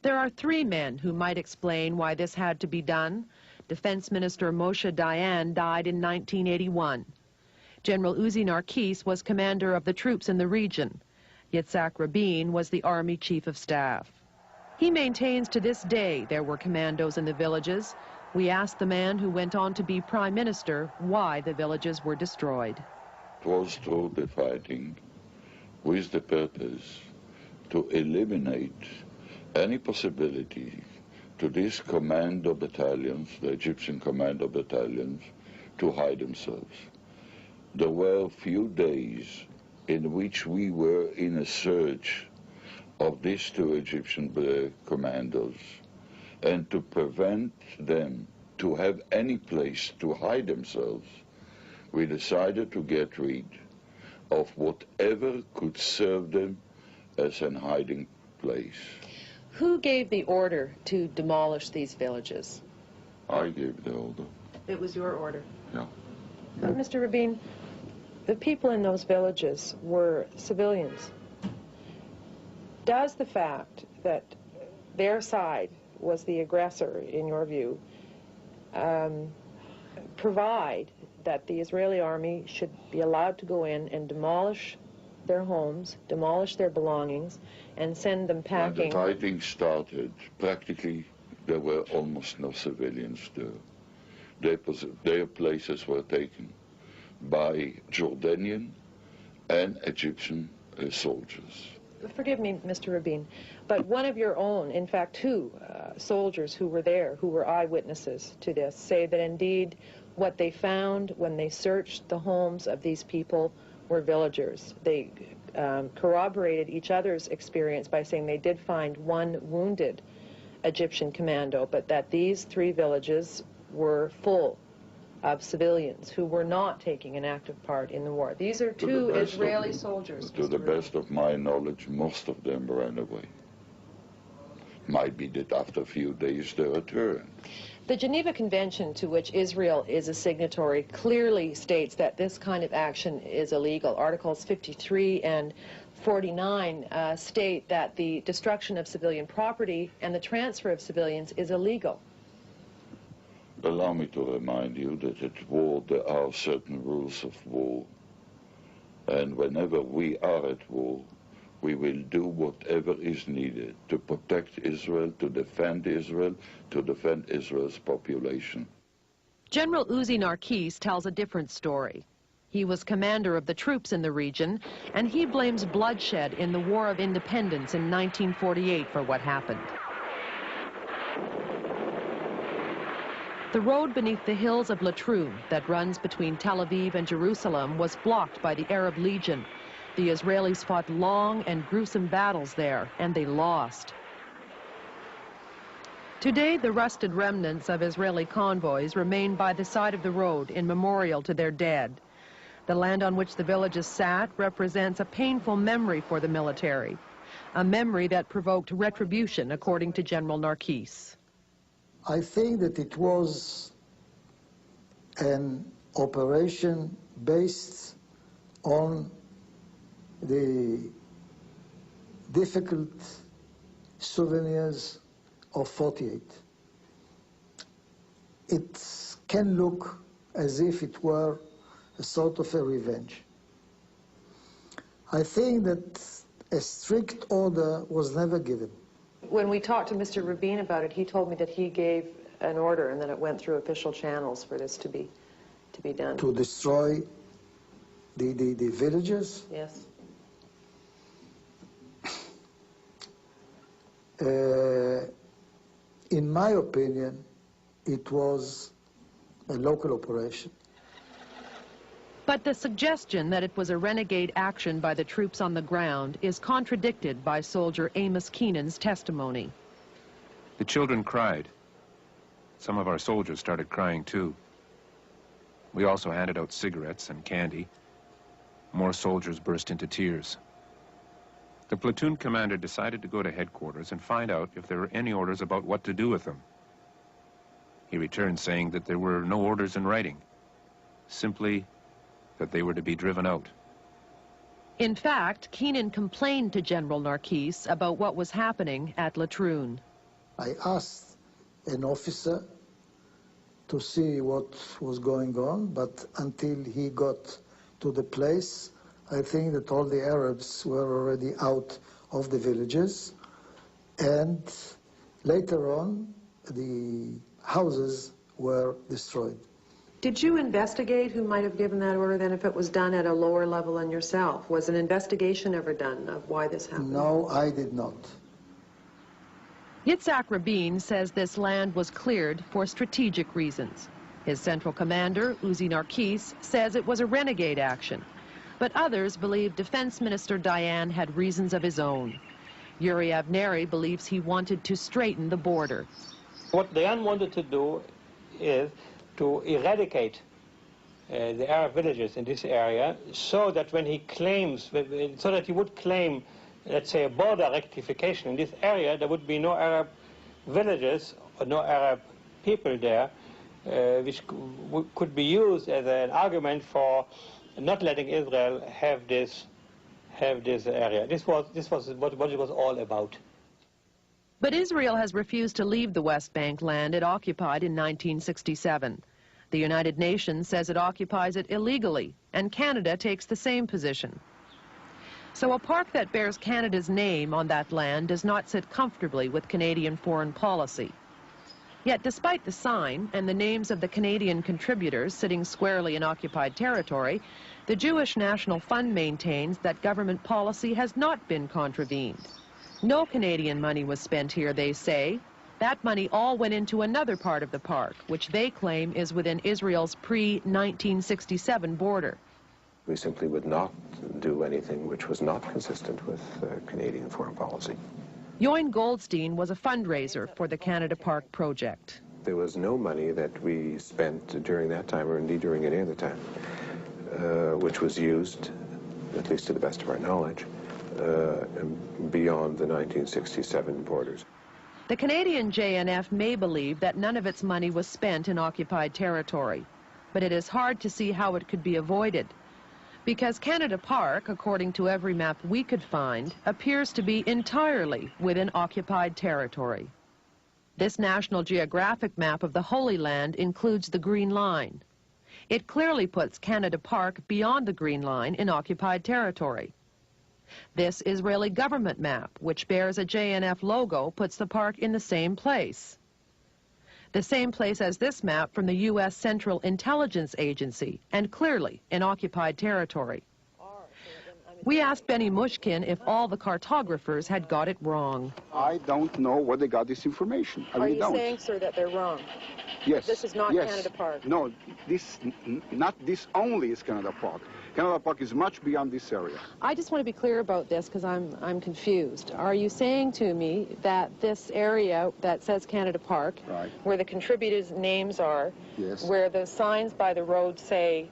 There are three men who might explain why this had to be done. Defense Minister Moshe Dayan died in 1981. General Uzi Narkis was commander of the troops in the region. Yitzhak Rabin was the Army Chief of Staff. He maintains to this day there were commandos in the villages. We asked the man who went on to be Prime Minister why the villages were destroyed. It was through the fighting with the purpose to eliminate any possibility to these commando battalions, the Egyptian commando battalions, to hide themselves. There were few days in which we were in a search of these two Egyptian commandos, and to prevent them to have any place to hide themselves, we decided to get rid of whatever could serve them as a hiding place. Who gave the order to demolish these villages? I gave the order. It was your order? Yeah. Mr. Rabin, the people in those villages were civilians. Does the fact that their side was the aggressor, in your view, provide that the Israeli army should be allowed to go in and demolish their homes, demolish their belongings, and send them packing? When the fighting started, practically there were almost no civilians there. Their places were taken by Jordanian and Egyptian soldiers. Forgive me, Mr. Rabin, but one of your own, in fact two soldiers who were there, who were eyewitnesses to this, say that indeed what they found when they searched the homes of these people were villagers. They corroborated each other's experience by saying they did find one wounded Egyptian commando, but that these three villages were full of civilians who were not taking an active part in the war. These are two Israeli soldiers. To the best of my knowledge, most of them ran away. Might be that after a few days they returned. The Geneva Convention, to which Israel is a signatory, clearly states that this kind of action is illegal. Articles 53 and 49 state that the destruction of civilian property and the transfer of civilians is illegal. Allow me to remind you that at war there are certain rules of war, and whenever we are at war, we will do whatever is needed to protect Israel, to defend Israel's population. General Uzi Narkis tells a different story. He was commander of the troops in the region, and he blames bloodshed in the War of Independence in 1948 for what happened. The road beneath the hills of Latroun that runs between Tel Aviv and Jerusalem was blocked by the Arab Legion. The Israelis fought long and gruesome battles there, and they lost. Today, the rusted remnants of Israeli convoys remain by the side of the road in memorial to their dead. The land on which the villages sat represents a painful memory for the military, a memory that provoked retribution, according to General Narkis. I think that it was an operation based on the difficult souvenirs of 48. It can look as if it were a sort of a revenge. I think that a strict order was never given. When we talked to Mr. Rabin about it, he told me that he gave an order and that it went through official channels for this to be done. To destroy the villages? Yes. In my opinion, it was a local operation. But the suggestion that it was a renegade action by the troops on the ground is contradicted by soldier Amos Keenan's testimony. The children cried. Some of our soldiers started crying too. We also handed out cigarettes and candy. More soldiers burst into tears. The platoon commander decided to go to headquarters and find out if there were any orders about what to do with them. He returned saying that there were no orders in writing, simply that they were to be driven out. In fact, Keenan complained to General Narkis about what was happening at Latroun. I asked an officer to see what was going on, but until he got to the place, I think that all the Arabs were already out of the villages, and later on the houses were destroyed. Did you investigate who might have given that order then, if it was done at a lower level than yourself? Was an investigation ever done of why this happened? No, I did not. Yitzhak Rabin says this land was cleared for strategic reasons. His central commander, Uzi Narkis, says it was a renegade action. But others believe Defense Minister Dayan had reasons of his own. Yuri Avneri believes he wanted to straighten the border. What Dayan wanted to do is to eradicate the Arab villages in this area, so that when he claims, so that he would claim, let's say, a border rectification in this area, there would be no Arab villages or no Arab people there, which could be used as an argument for not letting Israel have this area. This was what it was all about. But Israel has refused to leave the West Bank land it occupied in 1967. The United Nations says it occupies it illegally, and Canada takes the same position. So a park that bears Canada's name on that land does not sit comfortably with Canadian foreign policy. Yet despite the sign and the names of the Canadian contributors sitting squarely in occupied territory, the Jewish National Fund maintains that government policy has not been contravened. No Canadian money was spent here, they say. That money all went into another part of the park, which they claim is within Israel's pre-1967 border. We simply would not do anything which was not consistent with Canadian foreign policy. Join Goldstein was a fundraiser for the Canada Park project. There was no money that we spent during that time, or indeed during any other time, which was used, at least to the best of our knowledge, beyond the 1967 borders. The Canadian JNF may believe that none of its money was spent in occupied territory, but it is hard to see how it could be avoided, because Canada Park, according to every map we could find, appears to be entirely within occupied territory. This National Geographic map of the Holy Land includes the Green Line. It clearly puts Canada Park beyond the Green Line in occupied territory. This Israeli government map, which bears a JNF logo, puts the park in the same place. The same place as this map from the U.S. Central Intelligence Agency, and clearly in occupied territory. We asked Benny Mushkin if all the cartographers had got it wrong. I don't know where they got this information. I really don't. Are you saying, sir, that they're wrong? Yes. This is not Canada Park? No, not this only is Canada Park. Canada Park is much beyond this area. I just want to be clear about this because I'm confused. Are you saying to me that this area that says Canada Park, right, where the contributors' names are, yes, where the signs by the road say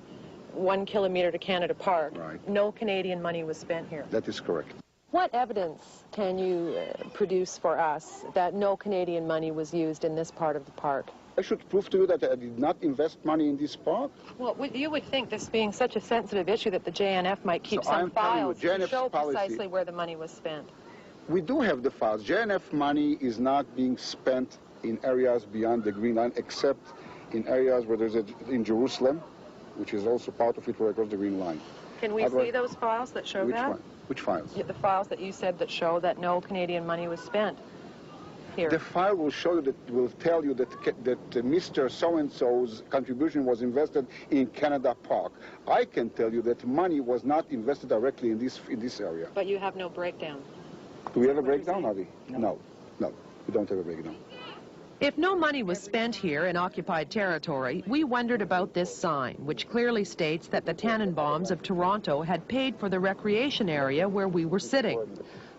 1 kilometer to Canada Park, right, no Canadian money was spent here? That is correct. What evidence can you produce for us that no Canadian money was used in this part of the park? I should prove to you that I did not invest money in this park. Well, you would think, this being such a sensitive issue, that the JNF might keep some files to show precisely where the money was spent. We do have the files. JNF money is not being spent in areas beyond the Green Line, except in areas where there's in Jerusalem, which is also part of it, where across the Green Line. Can we see those files that show that? Which files? Yeah, the files that you said that show that no Canadian money was spent here. The file will show you, that will tell you that Mr. So-and-so's contribution was invested in Canada Park. I can tell you that money was not invested directly in this area. But you have no breakdown. Do we have a breakdown, Avi? No, we don't have a breakdown. If no money was spent here in occupied territory, we wondered about this sign, which clearly states that the Tannenbaums of Toronto had paid for the recreation area where we were sitting.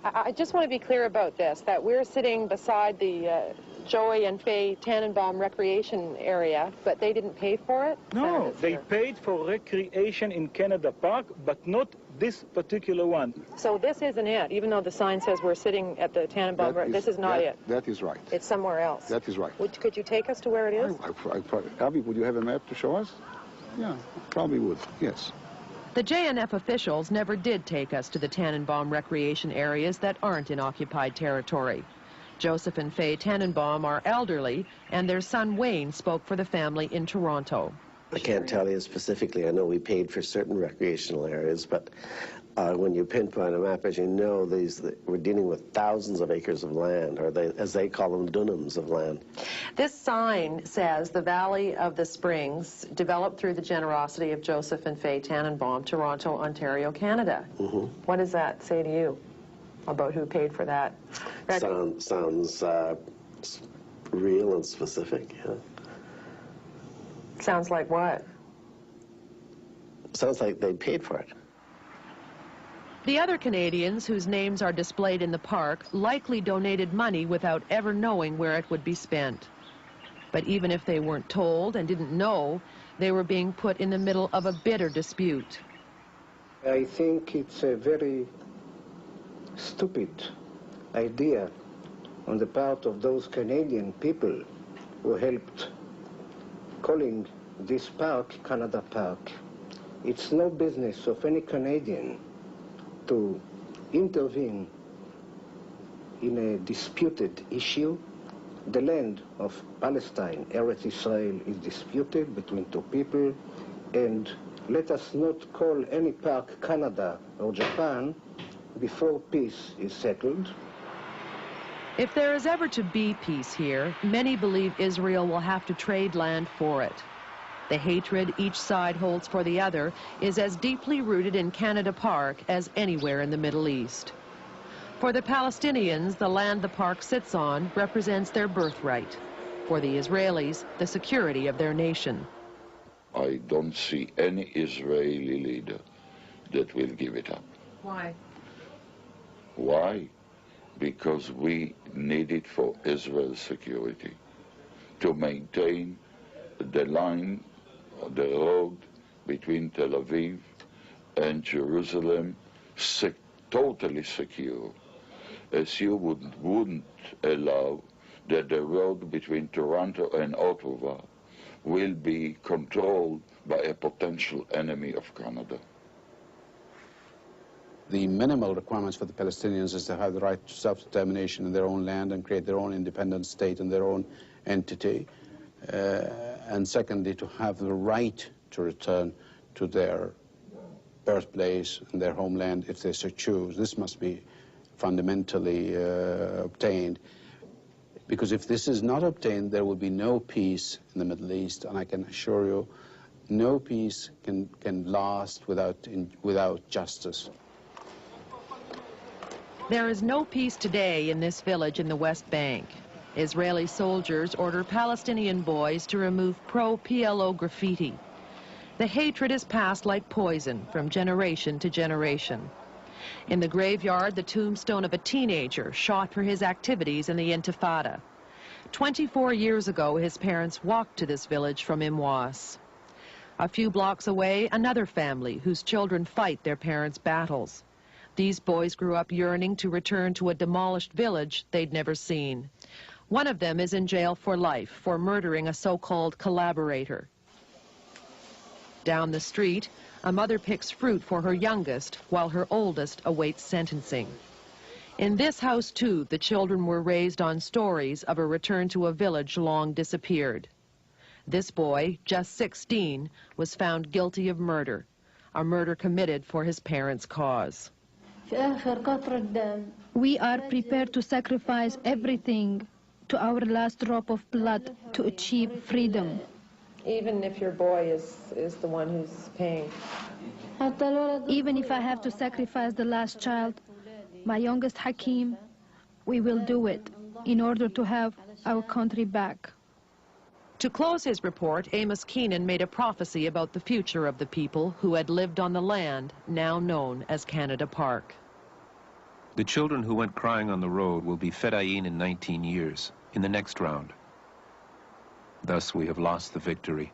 I just want to be clear about this, that we're sitting beside the Joey and Faye Tannenbaum recreation area, but they didn't pay for it? No, they paid for recreation in Canada Park, but not this particular one. So this isn't it, even though the sign says we're sitting at the Tannenbaum, this is not it? That is right. It's somewhere else? That is right. Could you take us to where it is? Avi, would you have a map to show us? Yeah, probably would, yes. The JNF officials never did take us to the Tannenbaum recreation areas that aren't in occupied territory. Joseph and Faye Tannenbaum are elderly, and their son Wayne spoke for the family in Toronto. I can't tell you specifically. I know we paid for certain recreational areas, but when you pinpoint a map, as you know, we're dealing with thousands of acres of land, or as they call them, dunams of land. This sign says the Valley of the Springs, developed through the generosity of Joseph and Faye Tannenbaum, Toronto, Ontario, Canada. Mm-hmm. What does that say to you about who paid for that? Sounds real and specific, yeah. Sounds like what? Sounds like they paid for it. The other Canadians whose names are displayed in the park likely donated money without ever knowing where it would be spent. But even if they weren't told and didn't know, they were being put in the middle of a bitter dispute. I think it's a very stupid idea on the part of those Canadian people who helped calling this park Canada Park. It's no business of any Canadian to intervene in a disputed issue. The land of Palestine, Eretz Israel, is disputed between two people, and let us not call any park Canada or Japan before peace is settled. If there is ever to be peace here, many believe Israel will have to trade land for it. The hatred each side holds for the other is as deeply rooted in Canada Park as anywhere in the Middle East. For the Palestinians, the land the park sits on represents their birthright. For the Israelis, the security of their nation. I don't see any Israeli leader that will give it up. Why? Why? Because we need it for Israel's security, to maintain the line, the road between Tel Aviv and Jerusalem totally secure, as you wouldn't allow that the road between Toronto and Ottawa will be controlled by a potential enemy of Canada. The minimal requirements for the Palestinians is to have the right to self-determination in their own land and create their own independent state and their own entity. And secondly, to have the right to return to their birthplace and their homeland if they so choose. This must be fundamentally obtained. Because if this is not obtained, there will be no peace in the Middle East, and I can assure you, no peace can last without justice. There is no peace today in this village in the West Bank. Israeli soldiers order Palestinian boys to remove pro-PLO graffiti. The hatred is passed like poison from generation to generation. In the graveyard, the tombstone of a teenager shot for his activities in the Intifada. 24 years ago, his parents walked to this village from Imwas. A few blocks away, another family whose children fight their parents' battles. These boys grew up yearning to return to a demolished village they'd never seen. One of them is in jail for life for murdering a so-called collaborator. Down the street, a mother picks fruit for her youngest while her oldest awaits sentencing. In this house, too, the children were raised on stories of a return to a village long disappeared. This boy, just 16, was found guilty of murder, a murder committed for his parents' cause. We are prepared to sacrifice everything to our last drop of blood to achieve freedom. Even if your boy is the one who's paying? Even if I have to sacrifice the last child, my youngest Hakim, we will do it in order to have our country back. To close his report, Amos Keenan made a prophecy about the future of the people who had lived on the land now known as Canada Park. The children who went crying on the road will be Fedayeen in 19 years, in the next round. Thus we have lost the victory.